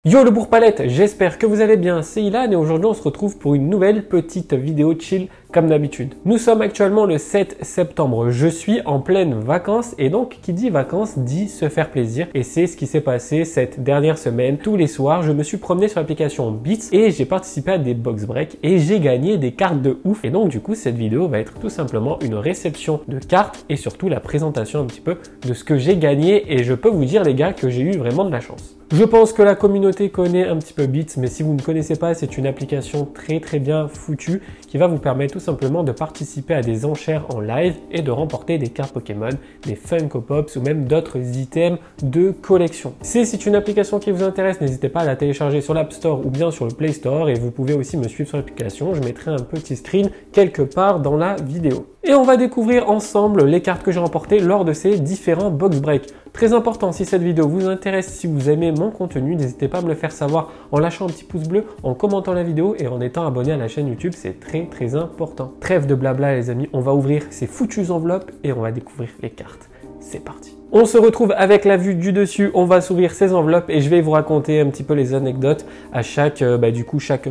Yo le bourre-palette, j'espère que vous allez bien, c'est Ilan et aujourd'hui on se retrouve pour une nouvelle petite vidéo chill comme d'habitude. Nous sommes actuellement le 7 septembre, je suis en pleine vacances et donc qui dit vacances dit se faire plaisir et c'est ce qui s'est passé cette dernière semaine. Tous les soirs, je me suis promené sur l'application Beats et j'ai participé à des box breaks et j'ai gagné des cartes de ouf. Et donc du coup cette vidéo va être tout simplement une réception de cartes et surtout la présentation un petit peu de ce que j'ai gagné et je peux vous dire les gars que j'ai eu vraiment de la chance. Je pense que la communauté connaît un petit peu Beats, mais si vous ne connaissez pas, c'est une application très bien foutue qui va vous permettre tout simplement de participer à des enchères en live et de remporter des cartes Pokémon, des Funko Pops ou même d'autres items de collection. Si c'est une application qui vous intéresse, n'hésitez pas à la télécharger sur l'App Store ou bien sur le Play Store et vous pouvez aussi me suivre sur l'application. Je mettrai un petit screen quelque part dans la vidéo. Et on va découvrir ensemble les cartes que j'ai remportées lors de ces différents box breaks. Très important, si cette vidéo vous intéresse, si vous aimez mon contenu, n'hésitez pas à me le faire savoir en lâchant un petit pouce bleu, en commentant la vidéo et en étant abonné à la chaîne YouTube, c'est très important. Trêve de blabla les amis, on va ouvrir ces foutues enveloppes et on va découvrir les cartes. C'est parti. On se retrouve avec la vue du dessus, on va s'ouvrir ces enveloppes et je vais vous raconter un petit peu les anecdotes à chaque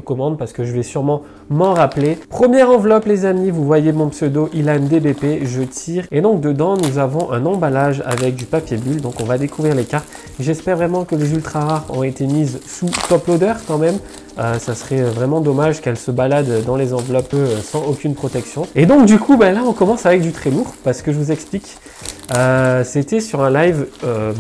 commande parce que je vais sûrement m'en rappeler. Première enveloppe les amis, vous voyez mon pseudo Ilan DBP, je tire et donc dedans nous avons un emballage avec du papier bulle, donc on va découvrir les cartes. J'espère vraiment que les ultra rares ont été mises sous top loader quand même. Ça serait vraiment dommage qu'elles se baladent dans les enveloppes sans aucune protection. Et donc du coup là on commence avec du très lourd parce que je vous explique. C'était sur un live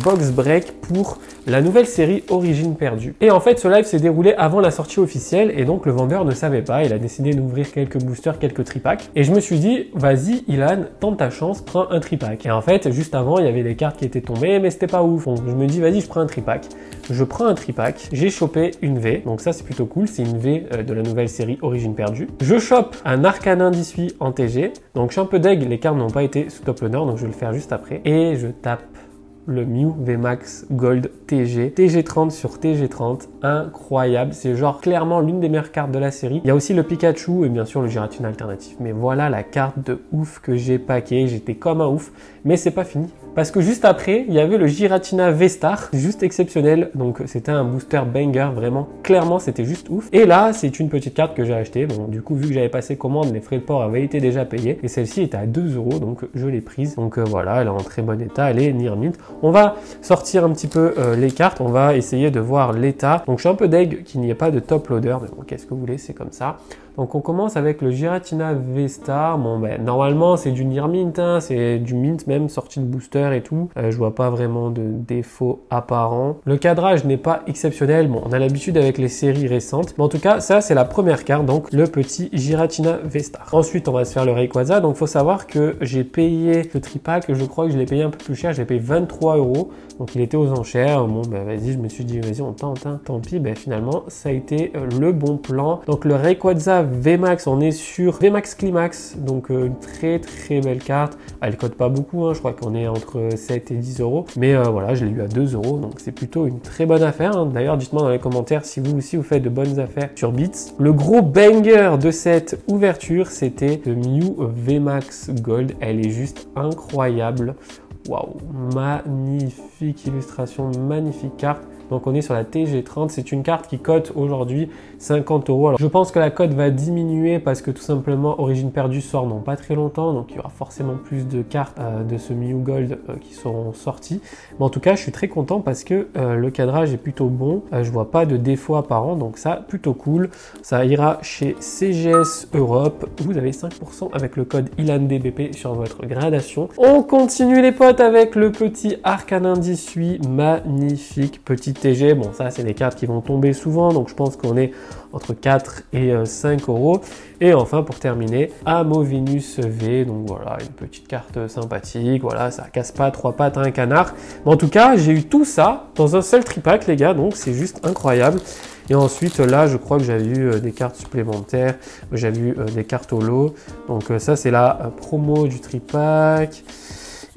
box break pour la nouvelle série Origine perdue. Et en fait, ce live s'est déroulé avant la sortie officielle et donc le vendeur ne savait pas. Il a décidé d'ouvrir quelques boosters, quelques tripacks. Et je me suis dit, vas-y Ilan, tente ta chance, prends un tripack. Et en fait, juste avant, il y avait des cartes qui étaient tombées, mais c'était pas ouf. Donc je me dis, vas-y, je prends un tripack. Je prends un tripack, j'ai chopé une V. Donc ça, c'est plutôt cool. C'est une V de la nouvelle série Origine perdue. Je chope un Arcanin 18 en TG. Donc je suis un peu deg, les cartes n'ont pas été sous top loader, donc je vais le faire juste après. Et je tape le Mew VMAX Gold TG, TG30 sur TG30, incroyable, c'est genre clairement l'une des meilleures cartes de la série. Il y a aussi le Pikachu et bien sûr le Giratina alternatif, mais voilà la carte de ouf que j'ai packé, j'étais comme un ouf, mais c'est pas fini. Parce que juste après, il y avait le Giratina V-Star, juste exceptionnel, donc c'était un booster banger, vraiment, clairement c'était juste ouf. Et là, c'est une petite carte que j'ai achetée, bon du coup vu que j'avais passé commande, les frais de port avaient été déjà payés, et celle-ci était à 2 €, donc je l'ai prise. Donc voilà, elle est en très bon état, elle est near mint. On va sortir un petit peu les cartes, on va essayer de voir l'état. Donc je suis un peu deg qu'il n'y ait pas de top loader, mais bon qu'est-ce que vous voulez, c'est comme ça. Donc on commence avec le Giratina V-Star. Bon normalement c'est du near mint, hein, c'est du mint même, sorti de booster et tout. Je vois pas vraiment de défaut apparent. Le cadrage n'est pas exceptionnel. Bon, on a l'habitude avec les séries récentes. Mais en tout cas, ça c'est la première carte, donc le petit Giratina V-Star. Ensuite, on va se faire le Rayquaza. Donc faut savoir que j'ai payé le tripack, je crois que je l'ai payé un peu plus cher, j'ai payé 23 €. Donc il était aux enchères. Bon vas-y, je me suis dit vas-y on tente, hein. Tant pis, finalement ça a été le bon plan. Donc le Rayquaza VMAX, on est sur VMAX Climax, donc une très belle carte. Elle cote pas beaucoup, hein, je crois qu'on est entre 7 et 10 €, mais voilà, je l'ai eu à 2 €, donc c'est plutôt une très bonne affaire, hein. D'ailleurs, dites-moi dans les commentaires si vous aussi vous faites de bonnes affaires sur Beats. Le gros banger de cette ouverture, c'était le Mew VMAX Gold, elle est juste incroyable. Waouh, magnifique illustration, magnifique carte. Donc on est sur la TG30, c'est une carte qui cote aujourd'hui 50 €. Alors je pense que la cote va diminuer parce que tout simplement Origine perdue sort dans pas très longtemps, donc il y aura forcément plus de cartes de ce Mew Gold qui seront sorties. Mais en tout cas je suis très content parce que le cadrage est plutôt bon, je vois pas de défaut apparent, donc ça plutôt cool. Ça ira chez CGS Europe, vous avez 5% avec le code ILANDBP sur votre gradation. On continue les potes avec le petit Arcanin 18, magnifique petit TG. Bon ça c'est des cartes qui vont tomber souvent, donc je pense qu'on est entre 4 et 5 €. Et enfin pour terminer, Amovinus V, donc voilà une petite carte sympathique, voilà ça casse pas 3 pattes à un canard. Mais en tout cas j'ai eu tout ça dans un seul tripack les gars, donc c'est juste incroyable. Et ensuite là je crois que j'avais eu des cartes supplémentaires, j'avais eu des cartes holo, donc ça c'est la promo du tripack.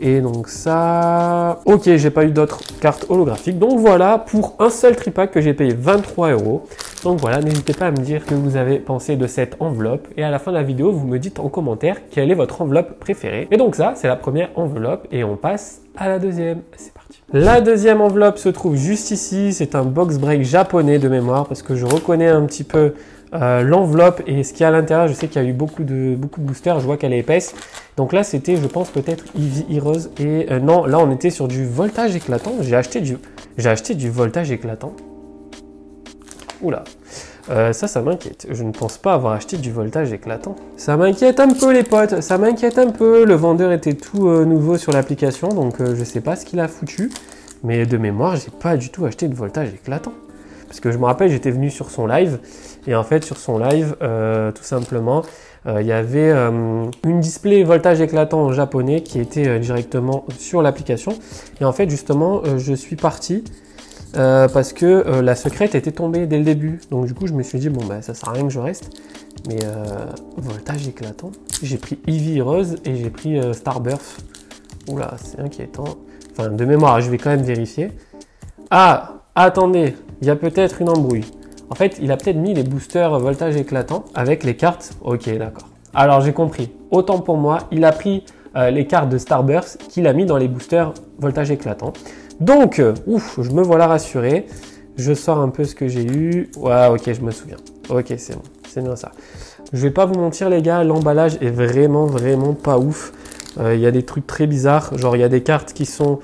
Et donc ça... Ok, j'ai pas eu d'autres cartes holographiques. Donc voilà, pour un seul tripack que j'ai payé 23 €. Donc voilà, n'hésitez pas à me dire ce que vous avez pensé de cette enveloppe. Et à la fin de la vidéo, vous me dites en commentaire quelle est votre enveloppe préférée. Et donc ça, c'est la première enveloppe. Et on passe à la deuxième. C'est parti. La deuxième enveloppe se trouve juste ici. C'est un box break japonais de mémoire parce que je reconnais un petit peu l'enveloppe et ce qu'il y a à l'intérieur. Je sais qu'il y a eu beaucoup de boosters. Je vois qu'elle est épaisse. Donc là, c'était, je pense, peut-être Eevee Heroes. Et non, là, on était sur du voltage éclatant. J'ai acheté du voltage éclatant. Oula, ça m'inquiète. Je ne pense pas avoir acheté du voltage éclatant. Ça m'inquiète un peu les potes, ça m'inquiète un peu. Le vendeur était tout nouveau sur l'application, donc je sais pas ce qu'il a foutu. Mais de mémoire, j'ai pas du tout acheté de voltage éclatant. Parce que je me rappelle, j'étais venu sur son live. Et en fait, sur son live, tout simplement, il y avait une display voltage éclatant en japonais qui était directement sur l'application. Et en fait, justement, je suis parti. Parce que la secrète était tombée dès le début. Donc du coup, je me suis dit, bon, bah, ça sert à rien que je reste. Mais voltage éclatant. J'ai pris Eevee Heroes et j'ai pris Starburst. Oula, c'est inquiétant. Enfin, de mémoire, je vais quand même vérifier. Ah, attendez, il y a peut-être une embrouille. En fait, il a peut-être mis les boosters voltage éclatant avec les cartes. Ok, d'accord. Alors, j'ai compris. Autant pour moi, il a pris les cartes de Starburst qu'il a mis dans les boosters voltage éclatant. Donc, ouf, je me voilà rassuré. Je sors un peu ce que j'ai eu. Ouais, ok, je me souviens. Ok, c'est bon, c'est bien ça. Je vais pas vous mentir les gars, l'emballage est vraiment pas ouf. Il y a des trucs très bizarres, genre il y a des cartes qui sont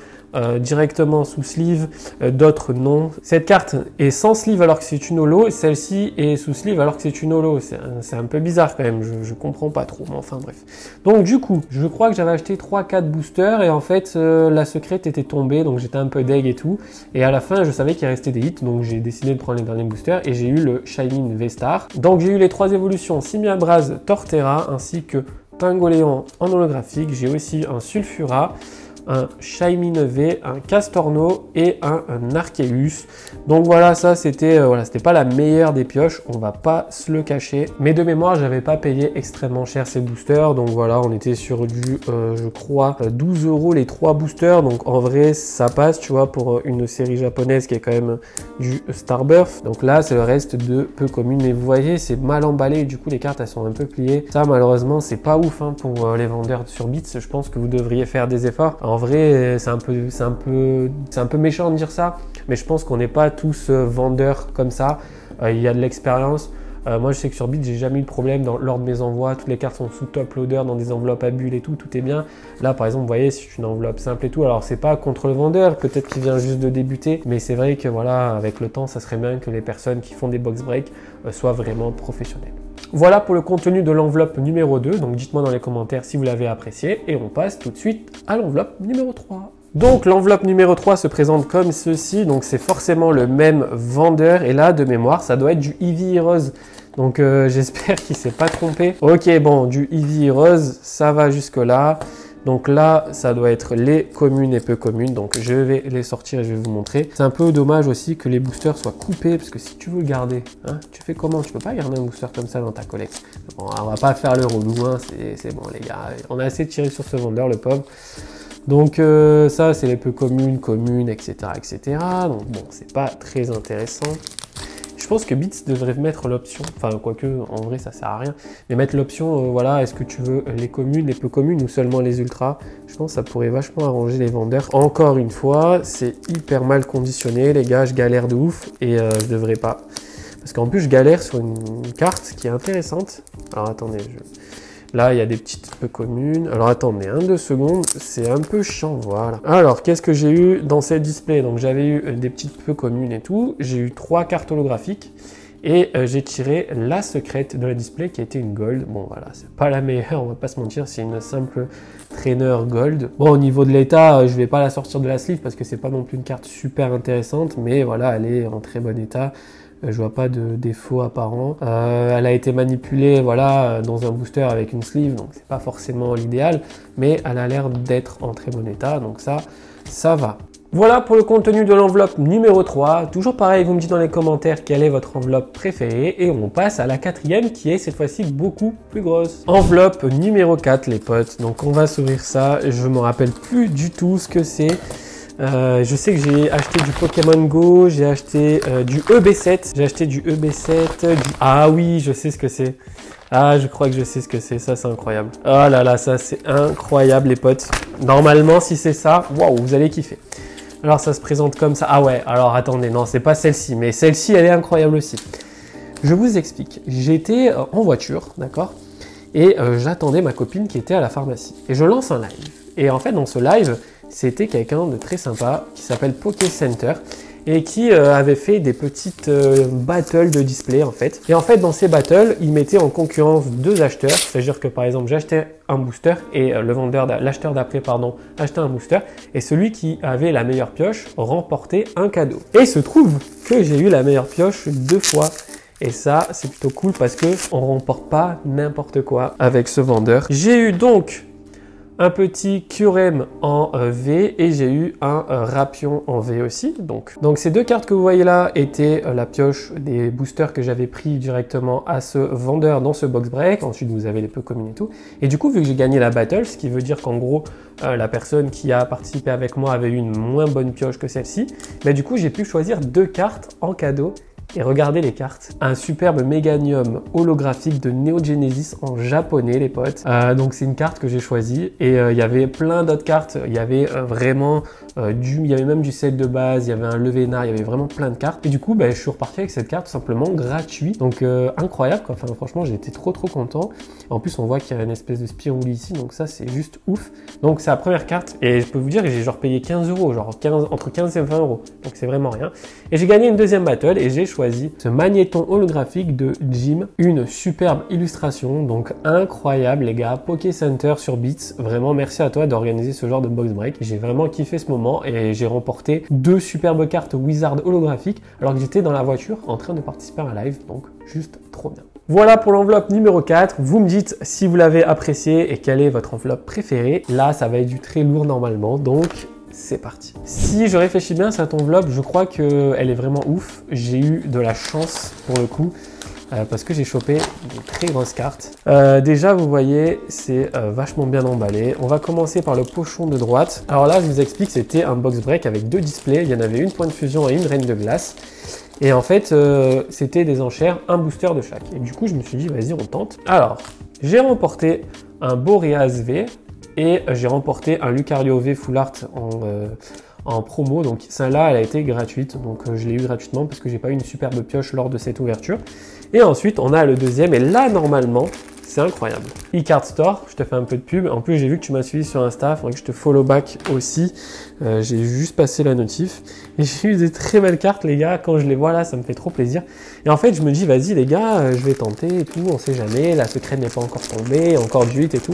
directement sous sleeve, d'autres non. Cette carte est sans sleeve alors que c'est une holo, celle-ci est sous sleeve alors que c'est une holo. C'est un peu bizarre quand même, je comprends pas trop, mais enfin bref. Donc du coup, je crois que j'avais acheté 3-4 boosters et en fait la secrète était tombée, donc j'étais un peu deg et tout. Et à la fin, je savais qu'il restait des hits, donc j'ai décidé de prendre les derniers boosters et j'ai eu le Shining V-Star. Donc j'ai eu les 3 évolutions, Simiabras, Torterra ainsi que Pingoléon en holographique. J'ai aussi un Sulfura, un Shaymin V, un Castorno et un Arceus. Donc voilà, ça c'était c'était pas la meilleure des pioches, on va pas se le cacher. Mais de mémoire, j'avais pas payé extrêmement cher ces boosters. Donc voilà, on était sur du, je crois, 12 € les 3 boosters. Donc en vrai, ça passe, tu vois, pour une série japonaise qui est quand même du Starburst. Donc là, c'est le reste de peu commune. Mais vous voyez, c'est mal emballé. Du coup, les cartes, elles sont un peu pliées. Ça, malheureusement, c'est pas ouf hein, pour les vendeurs sur Bits. Je pense que vous devriez faire des efforts. En vrai, c'est un peu méchant de dire ça, mais je pense qu'on n'est pas tous vendeurs comme ça. Il y a de l'expérience. Moi, je sais que sur Bit, j'ai jamais eu de problème lors de mes envois. Toutes les cartes sont sous top loader dans des enveloppes à bulles et tout est bien. Là, par exemple, vous voyez, c'est une enveloppe simple et tout. Alors, c'est pas contre le vendeur, peut-être qu'il vient juste de débuter, mais c'est vrai que voilà, avec le temps, ça serait bien que les personnes qui font des box break soient vraiment professionnelles. Voilà pour le contenu de l'enveloppe numéro 2, donc dites-moi dans les commentaires si vous l'avez apprécié et on passe tout de suite à l'enveloppe numéro 3. Donc l'enveloppe numéro 3 se présente comme ceci, donc c'est forcément le même vendeur et là de mémoire ça doit être du Eevee Heroes. Donc j'espère qu'il ne s'est pas trompé. Ok, bon, du Eevee Heroes, ça va jusque là. Donc là, ça doit être les communes et peu communes. Donc je vais les sortir et je vais vous montrer. C'est un peu dommage aussi que les boosters soient coupés parce que si tu veux le garder, hein, tu fais comment? Tu peux pas garder un booster comme ça dans ta collecte. Bon, on va pas faire le relou, hein, c'est bon les gars. On a assez tiré sur ce vendeur, le pauvre. Donc ça, c'est les peu communes, etc., etc. Donc bon, c'est pas très intéressant. Je pense que Bits devrait mettre l'option, enfin quoique en vrai ça sert à rien, mais mettre l'option, voilà, est-ce que tu veux les communes, les peu communes ou seulement les ultras? Je pense que ça pourrait vachement arranger les vendeurs. Encore une fois, c'est hyper mal conditionné, les gars, je galère de ouf et je devrais pas. Parce qu'en plus je galère sur une carte qui est intéressante. Alors attendez, là, il y a des petites peu communes. Alors, attendez, 2 secondes, c'est un peu chiant, voilà. Alors, qu'est-ce que j'ai eu dans cette display? Donc, j'avais eu des petites peu communes et tout. J'ai eu 3 cartes holographiques et j'ai tiré la secrète de la display qui était une gold. Bon, voilà, c'est pas la meilleure, on va pas se mentir, c'est une simple trainer gold. Bon, au niveau de l'état, je vais pas la sortir de la sleeve parce que c'est pas non plus une carte super intéressante, mais voilà, elle est en très bon état. Je vois pas de défaut apparent. Elle a été manipulée voilà, dans un booster avec une sleeve, donc c'est pas forcément l'idéal, mais elle a l'air d'être en très bon état, donc ça va. Voilà pour le contenu de l'enveloppe numéro 3. Toujours pareil, vous me dites dans les commentaires quelle est votre enveloppe préférée et on passe à la quatrième qui est cette fois-ci beaucoup plus grosse. Enveloppe numéro 4 les potes. Donc on va s'ouvrir ça. Je me rappelle plus du tout ce que c'est. Je sais que j'ai acheté du Pokémon Go, j'ai acheté du EB7. J'ai acheté du EB7. Ah oui, je sais ce que c'est. Ah, je crois que je sais ce que c'est. Ça, c'est incroyable. Oh là là, ça, c'est incroyable les potes. Normalement, si c'est ça, waouh, vous allez kiffer. Alors ça se présente comme ça. Ah ouais, alors attendez, non, c'est pas celle-ci, mais celle-ci, elle est incroyable aussi. Je vous explique. J'étais en voiture, d'accord, et j'attendais ma copine qui était à la pharmacie. Et je lance un live. Et en fait, dans ce live, c'était quelqu'un de très sympa qui s'appelle Poké Center et qui avait fait des petites battles de display en fait. Et en fait, dans ces battles, il mettait en concurrence deux acheteurs. C'est-à-dire que par exemple, j'achetais un booster et l'acheteur d'après, pardon, achetait un booster. Et celui qui avait la meilleure pioche remportait un cadeau. Et il se trouve que j'ai eu la meilleure pioche 2 fois. Et ça, c'est plutôt cool parce que on remporte pas n'importe quoi avec ce vendeur. J'ai eu donc un petit Kyurem en V et j'ai eu un Rapion en V aussi. Donc ces deux cartes que vous voyez là étaient la pioche des boosters que j'avais pris directement à ce vendeur dans ce box break. Ensuite vous avez les peu communes et tout. Et du coup vu que j'ai gagné la battle, ce qui veut dire qu'en gros la personne qui a participé avec moi avait eu une moins bonne pioche que celle-ci, bah, du coup j'ai pu choisir deux cartes en cadeau. Et regardez les cartes. Un superbe Meganium holographique de Neo Genesis en japonais, les potes. Donc c'est une carte que j'ai choisie. Et il y avait plein d'autres cartes. Il y avait vraiment il y avait même du set de base, il y avait un Levena, il y avait vraiment plein de cartes. Et du coup, je suis reparti avec cette carte tout simplement gratuit. Donc incroyable quoi. Enfin franchement, j'ai été trop content. En plus, on voit qu'il y a une espèce de Spiruli ici. Donc ça, c'est juste ouf. Donc c'est la première carte. Et je peux vous dire que j'ai genre payé 15 €, genre entre 15 et 20 €. Donc c'est vraiment rien. Et j'ai gagné une deuxième battle et j'ai choisi ce magnéton holographique de Jim, une superbe illustration, donc incroyable les gars. Poké Center sur Beats, vraiment merci à toi d'organiser ce genre de box break. J'ai vraiment kiffé ce moment et j'ai remporté deux superbes cartes Wizard holographiques alors que j'étais dans la voiture en train de participer à un live, donc juste trop bien. Voilà pour l'enveloppe numéro 4. Vous me dites si vous l'avez appréciée et quelle est votre enveloppe préférée. Là, ça va être du très lourd normalement, donc c'est parti. Si je réfléchis bien à cette enveloppe, je crois qu'elle est vraiment ouf. J'ai eu de la chance pour le coup parce que j'ai chopé de très grosses cartes. Déjà, vous voyez, c'est vachement bien emballé. On va commencer par le pochon de droite. Alors là, je vous explique, c'était un box break avec deux displays. Il y en avait une point de fusion et une reine de glace. Et en fait, c'était des enchères, un booster de chaque. Et du coup, je me suis dit, vas-y, on tente. Alors, j'ai remporté un Boreas V. Et j'ai remporté un Lucario V Full Art en promo. Donc celle-là, elle a été gratuite. Donc je l'ai eu gratuitement parce que j'ai pas eu une superbe pioche lors de cette ouverture. Et ensuite, on a le deuxième. Et là, normalement, c'est incroyable. eCard Store, je te fais un peu de pub. En plus, j'ai vu que tu m'as suivi sur Insta. Il faudrait que je te follow back aussi. J'ai juste passé la notif. Et j'ai eu des très belles cartes, les gars. Quand je les vois là, ça me fait trop plaisir. Et en fait, je me dis, vas-y, les gars, je vais tenter et tout. On sait jamais. La secrète n'est pas encore tombée. Encore du 8 et tout.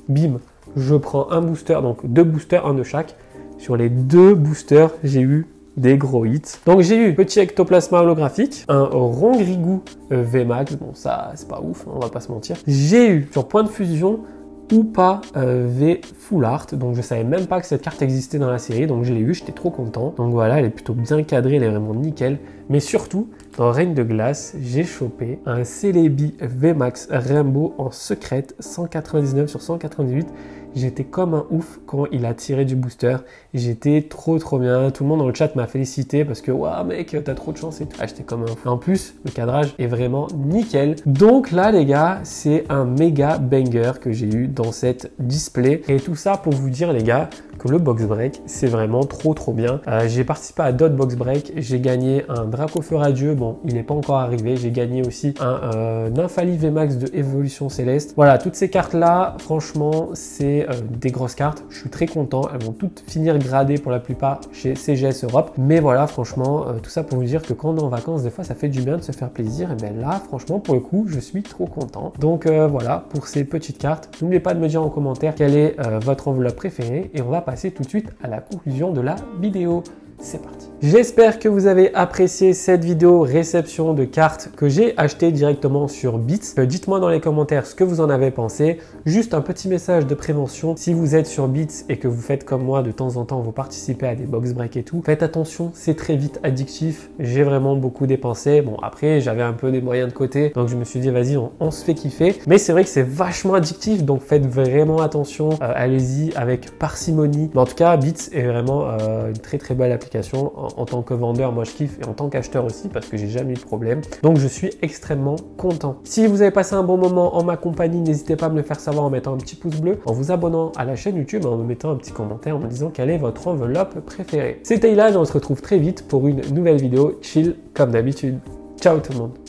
Bim. Je prends un booster, donc deux boosters, un de chaque. Sur les deux boosters, j'ai eu des gros hits. Donc j'ai eu petit ectoplasma holographique, un Rongrigou VMAX, bon ça c'est pas ouf, on va pas se mentir. J'ai eu sur point de fusion Upa V Full Art, donc je savais même pas que cette carte existait dans la série, donc je l'ai eu, j'étais trop content. Donc voilà, elle est plutôt bien cadrée, elle est vraiment nickel. Mais surtout, dans Reine de Glace, j'ai chopé un Celebi VMAX Rainbow en secrète, 199 sur 198. J'étais comme un ouf quand il a tiré du booster. J'étais trop bien. Tout le monde dans le chat m'a félicité parce que waouh mec, t'as trop de chance et tout. Ah, j'étais comme un ouf. En plus, le cadrage est vraiment nickel. Donc là les gars, c'est un méga banger que j'ai eu dans cette display. Et tout ça pour vous dire les gars que le box break c'est vraiment trop bien. J'ai participé à d'autres box break. J'ai gagné un Dracofeu Radieux. Bon, il n'est pas encore arrivé. J'ai gagné aussi un Nymphali VMAX de Évolution Céleste. Voilà, toutes ces cartes là, franchement, c'est des grosses cartes. Je suis très content. Elles vont toutes finir gradées pour la plupart chez CGS Europe. Mais voilà, franchement, tout ça pour vous dire que quand on est en vacances, des fois, ça fait du bien de se faire plaisir. Et bien là, franchement, pour le coup, je suis trop content. Donc voilà, pour ces petites cartes. N'oubliez pas de me dire en commentaire quelle est votre enveloppe préférée. Et on va passer tout de suite à la conclusion de la vidéo. c'est parti. J'espère que vous avez apprécié cette vidéo réception de cartes que j'ai achetées directement sur Beats. Dites-moi dans les commentaires ce que vous en avez pensé. Juste un petit message de prévention. Si vous êtes sur Beats et que vous faites comme moi de temps en temps, vous participez à des box breaks et tout, faites attention, c'est très vite addictif. J'ai vraiment beaucoup dépensé. Bon, après, j'avais un peu des moyens de côté, donc je me suis dit, vas-y, on se fait kiffer. Mais c'est vrai que c'est vachement addictif, donc faites vraiment attention. Allez-y avec parcimonie. Mais en tout cas, Beats est vraiment une très très belle application. En tant que vendeur, moi je kiffe, et en tant qu'acheteur aussi, parce que j'ai jamais eu de problème. Donc je suis extrêmement content. Si vous avez passé un bon moment en ma compagnie, n'hésitez pas à me le faire savoir en mettant un petit pouce bleu, en vous abonnant à la chaîne YouTube, en me mettant un petit commentaire en me disant quelle est votre enveloppe préférée. C'était Ilan, on se retrouve très vite pour une nouvelle vidéo chill comme d'habitude. Ciao tout le monde.